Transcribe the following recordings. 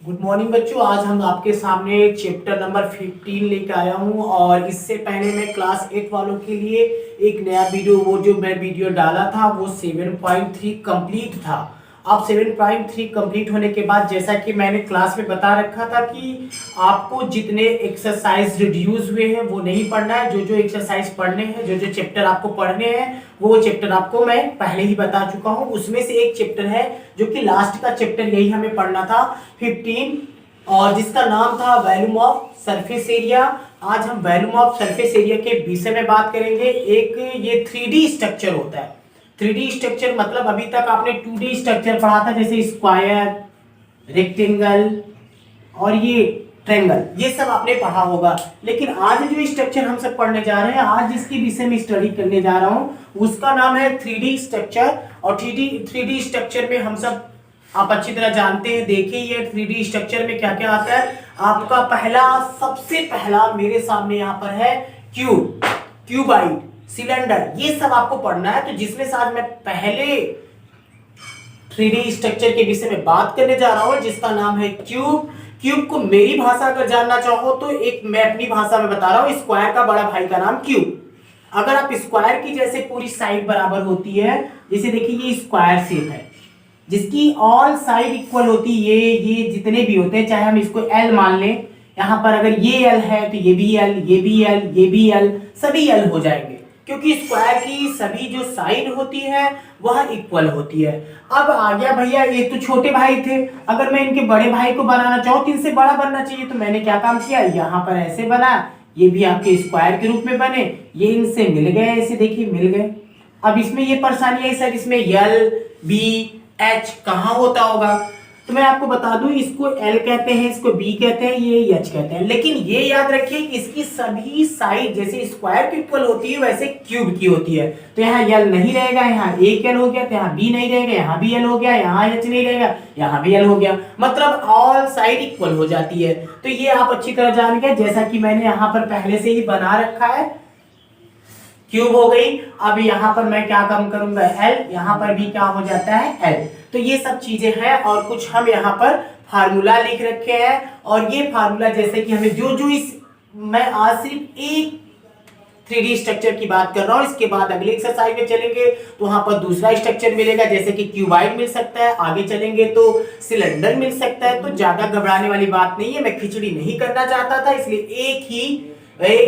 Good morning बच्चों। आज हम आपके सामने चैप्टर नंबर 15 लेकर आया हूं और इससे पहले मैं क्लास 8 वालों के लिए एक नया वीडियो वो जो मैं वीडियो डाला था वो 7.3 कंप्लीट था। अब 7.3 कंप्लीट होने के बाद जैसा कि मैंने क्लास में बता रखा था कि आपको जितने एक्सरसाइज रिड्यूस हुए हैं वो नहीं पढ़ना है। जो जो एक्सरसाइज पढ़ने हैं, जो जो चैप्टर आपको पढ़ने हैं वो चैप्टर आपको मैं पहले ही बता चुका हूं। उसमें से एक चैप्टर है जो कि लास्ट का चैप्टर यही हमें पढ़ना था 15, और जिसका नाम था वॉल्यूम ऑफ सरफेस एरिया। आज हम वॉल्यूम ऑफ सरफेस एरिया के विषय में बात करेंगे। एक ये 3D स्ट्रक्चर होता है। 3D स्ट्रक्चर मतलब अभी तक आपने 2D स्ट्रक्चर पढ़ा था, जैसे स्क्वायर, रेक्टेंगल और ये ट्रायंगल, ये सब आपने पढ़ा होगा। लेकिन आज जो स्ट्रक्चर हम सब पढ़ने जा रहे हैं, आज जिसके विषय में स्टडी करने जा रहा हूं उसका नाम है 3D स्ट्रक्चर। और 3D स्ट्रक्चर में हम सब आप अच्छी तरह जानते हैं, देखिए ये 3D स्ट्रक्चर में क्या क्या आता है। आपका सबसे पहला मेरे सामने यहाँ पर है क्यूब, क्यूबाइड, सिलेंडर, ये सब आपको पढ़ना है। तो जिसमें से आज मैं पहले 3D स्ट्रक्चर के विषय में बात करने जा रहा हूं जिसका नाम है क्यूब। क्यूब को मेरी भाषा अगर जानना चाहो तो एक मैं अपनी भाषा में बता रहा हूं, स्क्वायर का बड़ा भाई का नाम क्यूब। अगर आप स्क्वायर की जैसे पूरी साइड बराबर होती है, जैसे देखिए ये स्क्वायर शेप है जिसकी ऑल साइड इक्वल होती है, ये जितने भी होते हैं, चाहे हम इसको एल मान लें, यहां पर अगर ये एल है तो ये भी एल, ये भी एल, ये भी एल, सभी एल हो जाएंगे क्योंकि स्क्वायर की सभी जो साइड होती है वह इक्वल होती है। अब आ गया भैया, ये तो छोटे भाई थे, अगर मैं इनके बड़े भाई को बनाना चाहूँ तो इनसे बड़ा बनना चाहिए, तो मैंने क्या काम किया, यहाँ पर ऐसे बना, ये भी आपके स्क्वायर के रूप में बने, ये इनसे मिल गए, ऐसे देखिए मिल गए। अब इसमें ये परेशानी है सर, इसमें एल बी एच कहाँ होता होगा, तो मैं आपको बता दूं, इसको एल कहते हैं, इसको बी कहते हैं, ये एच कहते हैं। लेकिन ये याद रखिए कि इसकी सभी साइड जैसे स्क्वायर की इक्वल होती है वैसे क्यूब की होती है। तो यहाँ एल नहीं रहेगा, यहाँ एक एल हो गया, तो यहाँ बी नहीं रहेगा, यहाँ भी एल हो गया, यहाँ एच नहीं रहेगा, यहाँ भी एल हो गया, मतलब ऑल साइड इक्वल हो जाती है। तो ये आप अच्छी तरह जान गए, जैसा कि मैंने यहाँ पर पहले से ही बना रखा है, क्यूब हो गई। अब यहाँ पर मैं क्या काम करूंगा, एल, यहाँ पर भी क्या हो जाता है एल। तो ये सब चीजें हैं और कुछ हम यहाँ पर फार्मूला लिख रखे हैं, और ये फार्मूला जैसे कि हमें जो जो इस मैं आज सिर्फ एक 3D स्ट्रक्चर की बात कर रहा हूँ, इसके बाद अगले एक्सरसाइज में चलेंगे तो वहां पर दूसरा स्ट्रक्चर मिलेगा, जैसे कि क्यूबाइड मिल सकता है, आगे चलेंगे तो सिलेंडर मिल सकता है। तो ज्यादा घबराने वाली बात नहीं है, मैं खिचड़ी नहीं करना चाहता था, इसलिए एक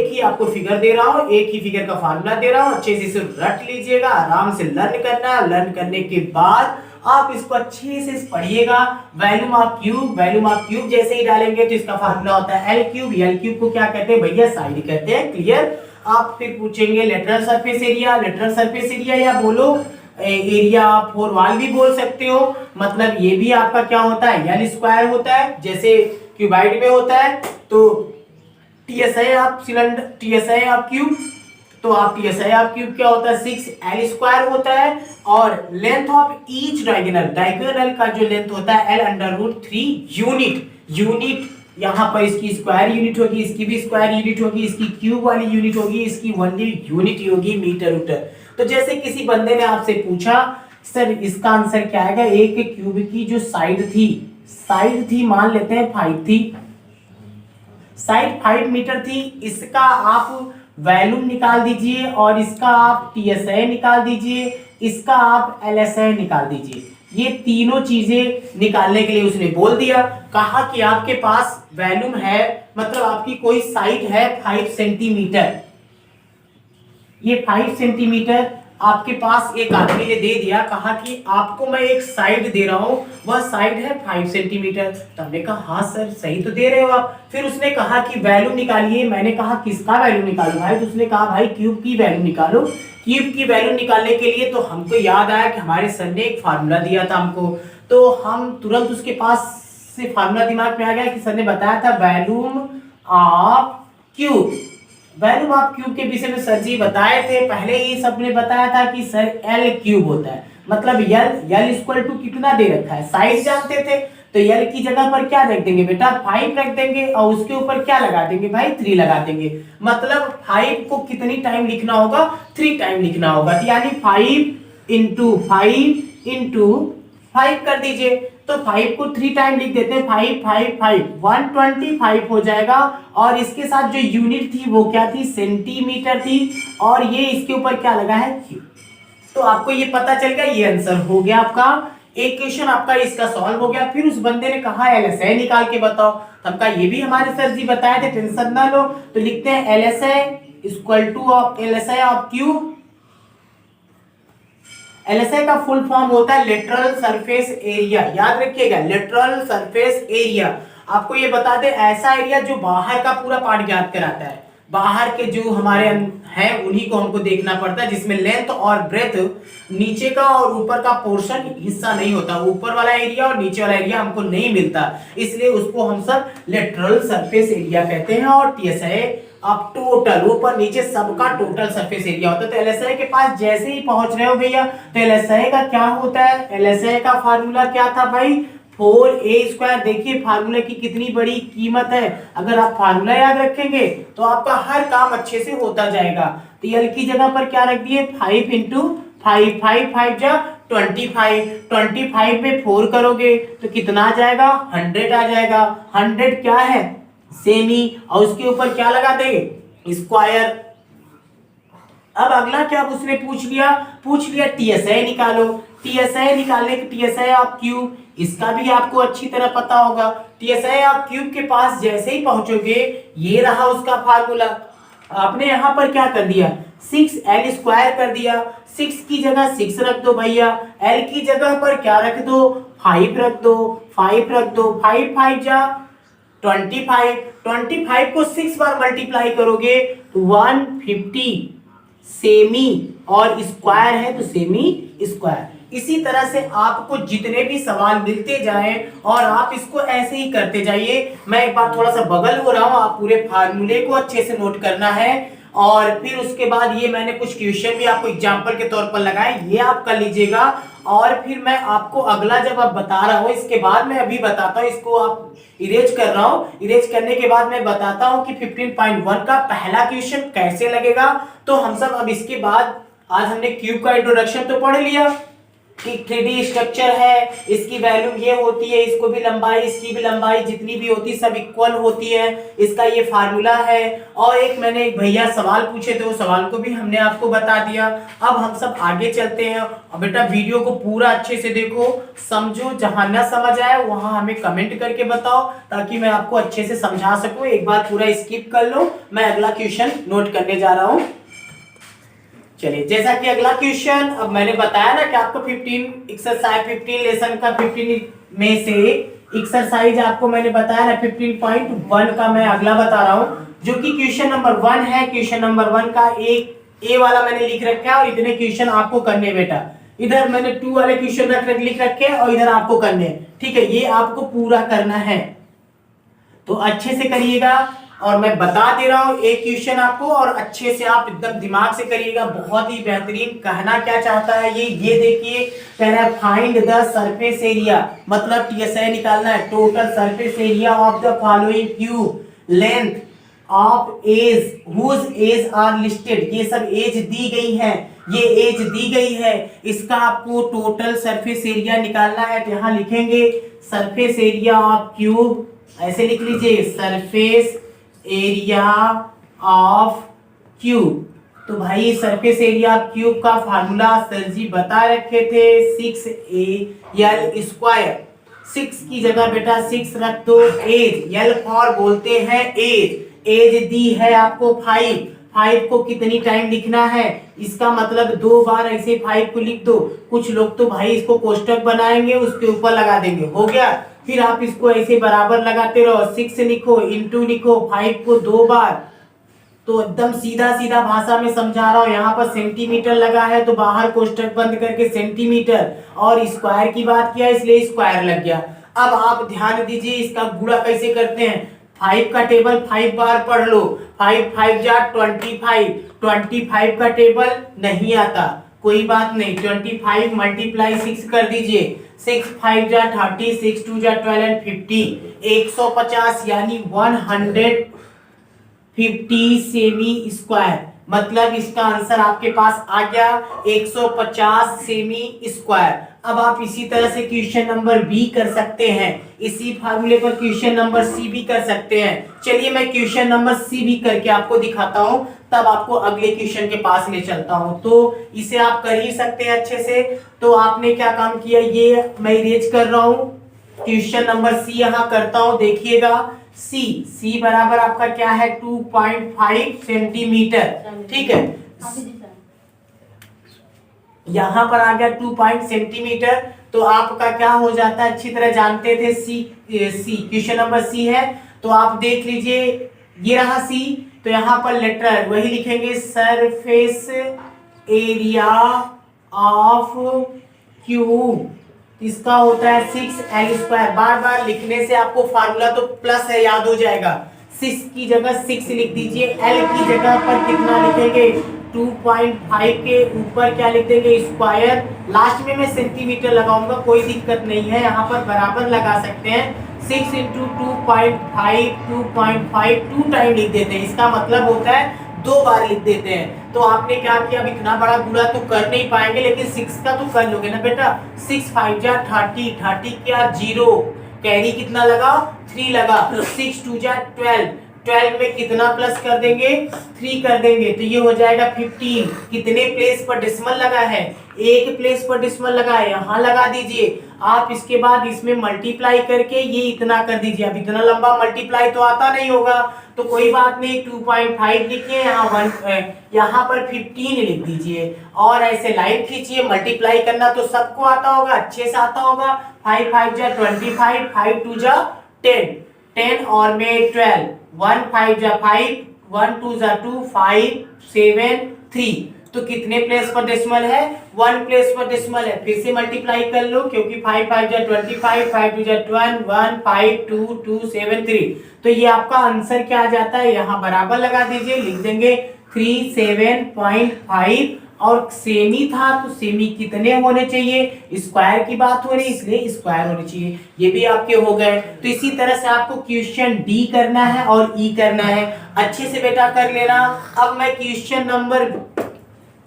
ही आपको फिगर दे रहा हूं, एक ही फिगर का फार्मूला दे रहा हूं, अच्छे से इसे रट लीजिएगा, आराम से लर्न करना है। लर्न करने के बाद आप इसको अच्छे से पढ़िएगा। वॉल्यूम ऑफ क्यूब जैसे ही डालेंगे तो इसका फार्मूला होता है एल क्यूब। एल क्यूब को क्या कहते हैं भैया, साइड कहते हैं, क्लियर। आप फिर पूछेंगे लेटरल सरफेस एरिया या बोलो एरिया ऑफ फोर वॉल भी बोल सकते हो, मतलब ये भी आपका क्या होता है, एल स्क्वायर होता है जैसे क्यूबाइड में होता है। तो TSI of cylinder, TSI of cube, तो आप टीएसआई ऑफ क्यूब क्या होता है, 6 एल स्क्वायर होता है। और लेंथ ऑफ ईच डायगोनल का जो लेंथ होता है एल अंडर रूट 3 यूनिट। यहाँ पर इसकी स्क्वायर यूनिट होगी, इसकी भी स्क्वायर यूनिट होगी, इसकी क्यूब वाली यूनिट होगी, इसकी ओनली यूनिट होगी मीटर मीटर। तो जैसे किसी बंदे ने आपसे पूछा सर इसका आंसर क्या आएगा, एक क्यूब की जो साइड थी मान लेते हैं 5 थी, साइड 5 मीटर थी, इसका आप वॉल्यूम निकाल दीजिए और इसका आप टीएसआई निकाल दीजिए, इसका आप एलएसआई निकाल दीजिए। ये तीनों चीजें निकालने के लिए उसने बोल दिया, कहा कि आपके पास वॉल्यूम है, मतलब आपकी कोई साइड है 5 सेंटीमीटर, ये 5 सेंटीमीटर आपके पास एक आदमी ने दे दिया, कहा कि आपको मैं एक साइड दे रहा हूं, वह साइड है 5 सेंटीमीटर। तो हमने कहा हाँ सर सही तो दे रहे हो आप। फिर उसने कहा कि वैल्यू निकालिए, मैंने कहा किसका वैल्यू निकालूं भाई, तो उसने कहा भाई क्यूब की वैल्यू निकालो। क्यूब की वैल्यू निकालने के लिए तो हमको याद आया कि हमारे सर ने एक फार्मूला दिया था हमको, तो हम तुरंत उसके पास से फार्मूला दिमाग में आ गया कि सर ने बताया था volume of cube. Volume of cube के विषय में सर जी बताए थे, पहले ही सबने बताया था कि सर एल क्यूब होता है, मतलब एल इक्वल टू कितना दे रखा है, साइड जानते थे, तो एल की जगह पर क्या रख देंगे बेटा, 5 रख देंगे, और उसके ऊपर क्या लगा देंगे भाई, 3 लगा देंगे। मतलब 5 को कितनी टाइम लिखना होगा, 3 टाइम लिखना होगा, यानी 5 इंटू 5 कर दीजिए। तो 5 को 3 टाइम लिख देते हैं, 5 5 5 125 हो जाएगा। और इसके साथ जो यूनिट थी वो क्या थी, सेंटीमीटर थी, और ये इसके ऊपर क्या लगा है, क्यूब। तो आपको ये पता चल गया, ये आंसर हो गया आपका। एक क्वेश्चन आपका इसका सॉल्व हो गया। फिर उस बंदे ने कहा एलएसआई निकाल के बताओ, तब का ये भी हमारे सर जी बताए थे, टेंशन ना लो। तो लिखते हैं LSI equal two of LSI of cube. LSI का फुल फॉर्म होता है लेटरल सरफेस एरिया, याद रखिएगा, लेटरल सरफेस एरिया। आपको ये बता दे, ऐसा एरिया जो बाहर का पूरा पार्ट ज्ञात कराता है, बाहर के जो हमारे हैं उन्हीं को हमको देखना पड़ता है, जिसमें लेंथ और ब्रेथ, नीचे का और ऊपर का पोर्शन हिस्सा नहीं होता, ऊपर वाला एरिया और नीचे वाला एरिया हमको नहीं मिलता, इसलिए उसको हम सब लेटरल सरफेस एरिया कहते हैं। और टीएसआई अब टोटल ऊपर नीचे सबका टोटल सरफेस एरिया होता है। तो एलएसआई के पास जैसे ही पहुंच रहे हो भैया, तो एलएसआई का क्या होता है, एलएसआई का फार्मूला क्या था भाई, 4a²। देखिए फार्मूला की कितनी बड़ी कीमत है, अगर आप फार्मूला याद रखेंगे तो आपका हर काम अच्छे से होता जाएगा। तो एल की जगह पर क्या रख दिए, 5 इंटू 5, 5 5 जा 25, 25 में 4 करोगे तो कितना आ जाएगा, 100 आ जाएगा। 100 क्या है, सेमी, और उसके ऊपर क्या लगा देंगे, स्क्वायर। अब अगला क्या उसने पूछ लिया टीएसआई निकालो। टीएसआई निकालने के टीएसआई ऑफ क्यूब, इसका भी आपको अच्छी तरह पता होगा। टीएसआई ऑफ क्यूब के पास जैसे ही पहुंचोगे, ये रहा उसका फार्मूला। आपने यहां पर क्या कर दिया, 6l² कर दिया। 6 की जगह 6 रख दो भैया, l की जगह पर क्या रख दो, 5 रख दो, 5 रख दो, 5 5 जा 25, 25 को 6 बार मल्टीप्लाई करोगे तो 150 सेमी, और स्क्वायर है तो सेमी स्क्वायर। इसी तरह से आपको जितने भी सवाल मिलते जाएं और आप इसको ऐसे ही करते जाइए। मैं एक बार थोड़ा सा बगल हो रहा हूं, आप पूरे फार्मूले को अच्छे से नोट करना है। और फिर उसके बाद ये मैंने कुछ क्वेश्चन भी आपको एग्जांपल के तौर पर लगाए, ये आप कर लीजिएगा। और फिर मैं आपको अगला जब आप बता रहा हूं, इसके बाद मैं अभी बताता हूं, इसको आप इरेज कर रहा हूं, इरेज करने के बाद मैं बताता हूं कि 15.1 का पहला क्वेश्चन कैसे लगेगा। तो हम सब अब इसके बाद, आज हमने क्यूब का इंट्रोडक्शन तो पढ़ लिया कि 3D स्ट्रक्चर है, इसकी वैल्यू ये होती है, इसको भी लंबाई, इसकी भी लंबाई, जितनी भी होती है सब इक्वल होती है, इसका ये फार्मूला है। और एक मैंने एक भैया सवाल पूछे थे, वो सवाल को भी हमने आपको बता दिया। अब हम सब आगे चलते हैं। और बेटा वीडियो को पूरा अच्छे से देखो, समझो, जहां ना समझ आए वहां हमें कमेंट करके बताओ, ताकि मैं आपको अच्छे से समझा सकूं। एक बार पूरा स्किप कर लो, मैं अगला क्वेश्चन नोट करने जा रहा हूं। चलिए, जैसा कि अगला क्वेश्चन, अब मैंने बताया ना कि आपको 15 एक्सरसाइज 15 लेसन का 15 में से एक्सरसाइज आपको मैंने बताया ना 15.1 का मैं अगला बता रहा हूं, जो कि क्वेश्चन नंबर 1 है। क्वेश्चन नंबर 1 का एक ए वाला मैंने लिख रखा है, और इतने क्वेश्चन आपको करने बेटा। इधर मैंने 2 वाले क्वेश्चन लिख रखे और इधर आपको करने, ठीक है, ये आपको पूरा करना है, तो अच्छे से करिएगा। और मैं बता दे रहा हूं एक क्वेश्चन आपको, और अच्छे से आप एकदम दिमाग से करिएगा, बहुत ही बेहतरीन। कहना क्या चाहता है ये देखिए, कह रहा है फाइंड द सरफेस एरिया, मतलब टीएसआई निकालना है, total surface area of the following cube, length of edge whose edge are listed, ये सब एज दी गई है, ये एज दी गई है, इसका आपको टोटल सरफेस एरिया निकालना है। तो यहां लिखेंगे सरफेस एरिया ऑफ क्यूब, ऐसे लिख लीजिए, सरफेस एरिया ऑफ क्यूब। तो भाई सरफेस एरिया ऑफ क्यूब का फार्मूला सर जी बता रखे थे, 6al²। 6 की जगह बेटा 6 रख दो। एज, एल फॉर बोलते हैं एज, एज दी है आपको 5, 5 को कितनी टाइम लिखना है, इसका मतलब 2 बार ऐसे 5 को लिख दो। कुछ लोग तो भाई इसको कोष्टक बनाएंगे, उसके ऊपर लगा देंगे, हो गया। फिर आप इसको ऐसे बराबर लगाते रहो, 6 लिखो, इंटू लिखो, 5 को 2 बार। तो एकदम सीधा सीधा भाषा में समझा रहा हूं। यहाँ पर सेंटीमीटर लगा है तो बाहर कोष्टक बंद करके सेंटीमीटर, और स्क्वायर की बात किया इसलिए स्क्वायर लग गया। अब आप ध्यान दीजिए, इसका गुणा कैसे करते हैं। 5 का टेबल 5 बार पढ़ लो, 5 5 जा 25, 25 का टेबल नहीं आता, कोई बात नहीं, 25 मल्टीप्लाई 6 कर दीजिए, 6 5 जा 30, 6 2 जा 12 एंड 50, 150 यानी 150 सेमी स्क्वायर। मतलब इसका आंसर आपके पास आ गया 150 सेमी स्क्वायर। अब आप इसी तरह से क्वेश्चन नंबर बी कर सकते हैं, इसी फार्मूले पर क्वेश्चन नंबर सी भी कर सकते हैं। चलिए मैं क्वेश्चन नंबर सी भी करके आपको दिखाता हूं, तब आपको अगले क्वेश्चन के पास ले चलता हूं। तो इसे आप कर ही सकते हैं अच्छे से। तो आपने क्या काम किया, ये मैं इरेज कर रहा हूं, क्वेश्चन नंबर सी यहां करता हूं। देखिएगा सी बराबर आपका क्या है 2.5 सेंटीमीटर, ठीक है। यहां पर आ गया 2 सेंटीमीटर। तो आपका क्या हो जाता है, अच्छी तरह जानते थे सी क्वेश्चन नंबर सी है, तो आप देख लीजिए ये रहा सी। तो यहां पर लेटर वही लिखेंगे, सरफेस एरिया ऑफ क्यूब, इसका होता है 6L²। बार बार लिखने से आपको फार्मूला तो प्लस है याद हो जाएगा, 6 की जगह 6 लिख दीजिए, L की जगह पर कितना लिखेंगे 2.5 के ऊपर क्या लिख देंगे स्क्वायर। लास्ट में मैं सेंटीमीटर लगाऊंगा, कोई दिक्कत नहीं है, यहाँ पर बराबर लगा सकते हैं। 6 इंटू 2.5 2 टाइम लिख देते हैं, इसका मतलब होता है 2 बार लिख देते हैं। तो आपने क्या किया, अब इतना बड़ा गुणा तो कर नहीं पाएंगे, लेकिन 6 का तो कर लोगे ना बेटा। 6 5 जा 30, 30 क्या 0, कैरी कितना लगा 3 लगा, 6 2 जा 12, 12 में कितना प्लस कर देंगे 3 कर देंगे, तो ये हो जाएगा 15। कितने प्लेस पर डेसिमल लगा है, एक प्लेस पर डेसिमल लगा है, यहाँ लगा दीजिए आप। इसके बाद इसमें मल्टीप्लाई करके ये इतना कर दीजिए। अब इतना लंबा मल्टीप्लाई तो आता नहीं होगा, तो कोई बात नहीं, 2.5 लिखिए, यहाँ पर 15 लिख दीजिए और ऐसे लाइन खींचिए। मल्टीप्लाई करना तो सबको आता होगा, अच्छे से आता होगा। 5 5 जा 25, 5 2 जा 10, 10 और में 12, 1 5 जा 5, 1 2 जा 2, 5 7 3। तो कितने प्लेस पर डेसिमल है, 1 प्लेस पर डेसिमल है। फिर से मल्टीप्लाई कर लो, क्योंकि 5 5 जा 25, 5 2 जा 21, 1 5 2 2 7 3। तो ये आपका आंसर क्या आ जाता है, यहाँ बराबर लगा दीजिए, लिख देंगे 37.5। और सेमी था तो सेमी कितने होने चाहिए, स्क्वायर की बात हो रही इसलिए स्क्वायर होने चाहिए। ये भी आपके हो गए। तो इसी तरह से आपको क्वेश्चन डी करना है और ई करना है, अच्छे से बेटा कर लेना। अब मैं क्वेश्चन नंबर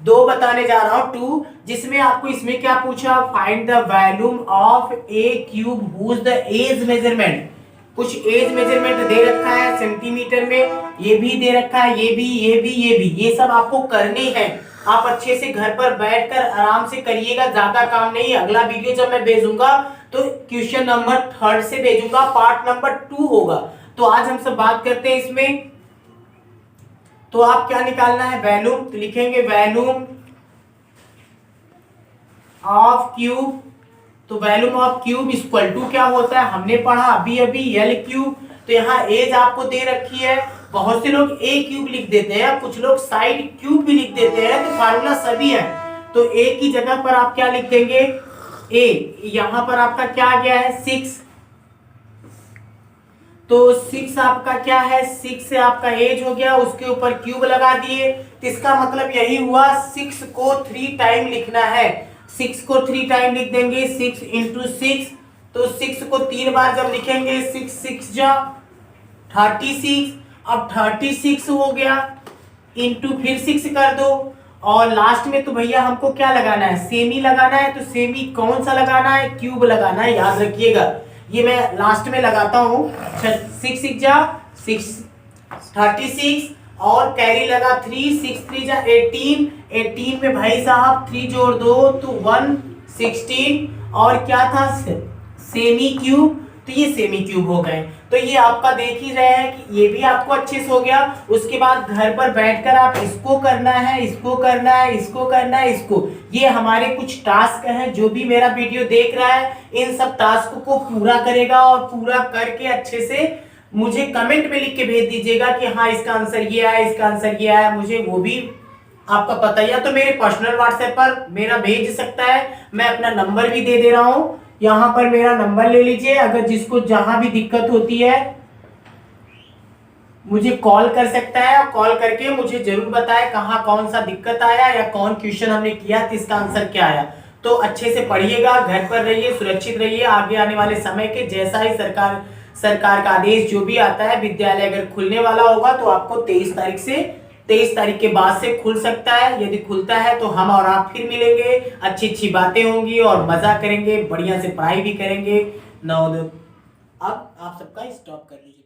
2 बताने जा रहा हूं 2, जिसमें आपको इसमें क्या पूछा, find the volume of a cube whose the edge measurement. कुछ एज मेजरमेंट दे रखा है सेंटीमीटर में, ये भी दे रखा है, ये भी, ये सब आपको करनी है। आप अच्छे से घर पर बैठकर आराम से करिएगा, ज्यादा काम नहीं। अगला वीडियो जब मैं भेजूंगा तो क्वेश्चन नंबर 3 से भेजूंगा, पार्ट नंबर 2 होगा। तो आज हम सब बात करते हैं इसमें। तो आप क्या निकालना है, वॉल्यूम, तो लिखेंगे वॉल्यूम ऑफ क्यूब। तो volume of cube equal to क्या होता है, हमने पढ़ा अभी एल क्यूब। तो यहाँ एज आपको दे रखी है, बहुत से लोग ए क्यूब लिख देते हैं, कुछ लोग साइड क्यूब भी लिख देते हैं, तो फार्मूला सभी है। तो ए की जगह पर आप क्या लिख देंगे, ए, यहाँ पर आपका क्या आ गया है 6। तो 6 आपका क्या है, 6 से आपका एज हो गया, उसके ऊपर क्यूब लगा दिए। तो इसका मतलब यही हुआ 6 को 3 टाइम लिखना है। 6 को 3 टाइम लिख देंगे, 6 इंटू 6। तो 6 को 3 बार जब लिखेंगे, 6 6 जा 36। अब 36 हो गया, इंटू फिर 6 कर दो, और लास्ट में तो भैया हमको क्या लगाना है, सेमी लगाना है। तो सेमी कौन सा लगाना है, क्यूब लगाना है, याद रखिएगा। ये मैं लास्ट में लगाता हूँ, 6 6 जा 6 36 और कैरी लगा 3, 6 3 जा 18, 18 में भाई साहब 3 जोड़ दो तो 116, और क्या था सेमी क्यूब, तो ये सेमी क्यूब हो गए। तो ये आपका देख ही रहे हैं कि ये भी आपको अच्छे से हो गया। उसके बाद घर पर बैठकर आप इसको करना है, इसको करना है, इसको करना है, इसको, ये हमारे कुछ टास्क हैं। जो भी मेरा वीडियो देख रहा है इन सब टास्क को पूरा करेगा, और पूरा करके अच्छे से मुझे कमेंट में लिख के भेज दीजिएगा कि हाँ इसका आंसर ये आया, इसका आंसर ये आया। मुझे वो भी आपका पता ही है, तो मेरे पर्सनल व्हाट्सएप पर मेरा भेज सकता है। मैं अपना नंबर भी दे रहा हूँ, यहाँ पर मेरा नंबर ले लीजिए। अगर जिसको जहां भी दिक्कत होती है मुझे कॉल कर सकता है, कॉल करके मुझे जरूर बताए कहाँ कौन सा दिक्कत आया या कौन क्वेश्चन हमने किया तो इसका आंसर क्या आया। तो अच्छे से पढ़िएगा, घर पर रहिए, सुरक्षित रहिए। आगे आने वाले समय के जैसा ही सरकार का आदेश जो भी आता है, विद्यालय अगर खुलने वाला होगा तो आपको 23 तारीख से 23 तारीख के बाद से खुल सकता है। यदि खुलता है तो हम और आप फिर मिलेंगे, अच्छी अच्छी बातें होंगी और मजा करेंगे, बढ़िया से पढ़ाई भी करेंगे। अब आप सबका स्टॉप कर लीजिए।